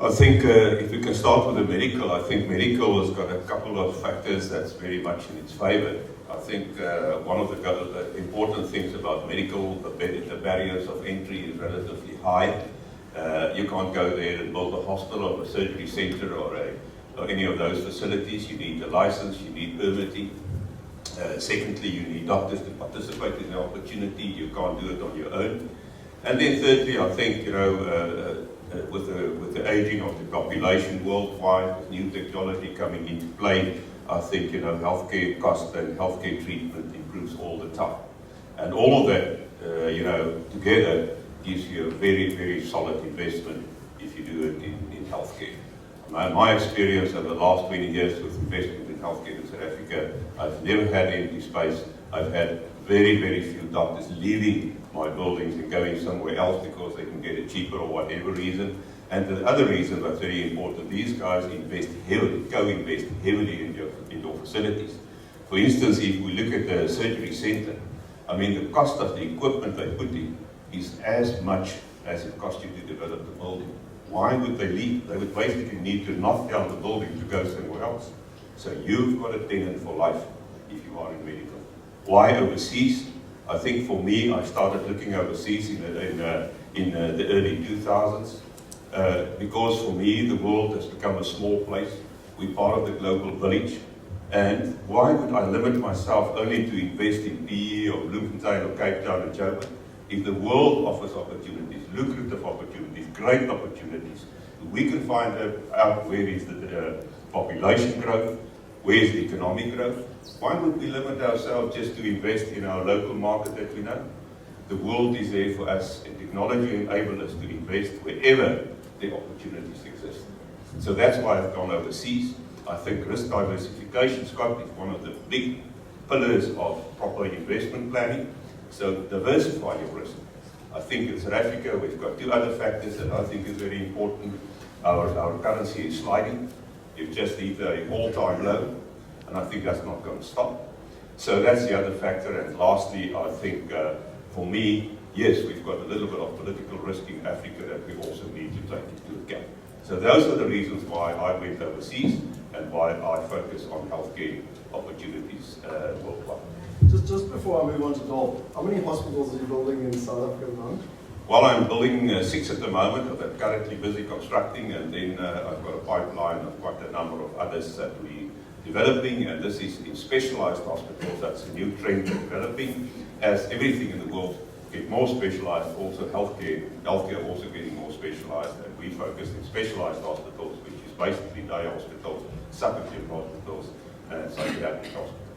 I think if we can start with the medical, I think medical has got a couple of factors that's very much in its favor. I think one of the important things about medical, the barriers of entry is relatively high. You can't go there and build a hospital or a surgery center or any of those facilities. You need a license, you need permitting. Secondly, you need doctors to participate in the opportunity. You can't do it on your own. And then thirdly, I think, with the aging of the population worldwide, with new technology coming into play, I think, healthcare cost and healthcare treatment improves all the time. And all of that, together gives you a very, very solid investment if you do it in healthcare. My experience over the last 20 years with investment in healthcare in South Africa, I've never had empty space. I've had very, very few doctors leaving my buildings and going somewhere else because they can get it cheaper or whatever reason. And the other reason that's very important, these guys invest heavily, co-invest heavily in your facilities. For instance, if we look at the surgery center, the cost of the equipment they put in is as much as it costs you to develop the building. Why would they leave? They would basically need to knock down the building to go somewhere else. So you've got a tenant for life if you are in medical. Why overseas? I think for me, I started looking overseas in the early 2000s because for me, the world has become a small place. We're part of the global village. And why would I limit myself only to invest in PE or Bloemfontein or Cape Town or Joburg? If the world offers opportunities, lucrative opportunities, great opportunities, we can find out where is the population growth, where is the economic growth. Why would we limit ourselves just to invest in our local market that we know? The world is there for us, and technology enables us to invest wherever the opportunities exist. So that's why I've gone overseas. I think risk diversification, Scott, is one of the big pillars of proper investment planning. So diversify your risk. I think in South Africa we've got two other factors that I think is very important. Our currency is sliding. You've just hit an all-time low, and I think that's not going to stop. So that's the other factor. And lastly, I think for me, yes, we've got a little bit of political risk in Africa that we also need to take into account. So those are the reasons why I went overseas and why I focus on healthcare opportunities worldwide. Just before I move on to Dol, how many hospitals are you building in South Africa at the moment? Well, I'm building 6 at the moment that I'm currently busy constructing, and then I've got a pipeline of quite a number of others that we're developing, and this is in specialized hospitals. That's a new trend we're developing. As everything in the world get more specialized, also healthcare also getting more specialized, and we focus in specialized hospitals, which is basically day hospitals, sub-acute hospitals, and psychiatric hospitals.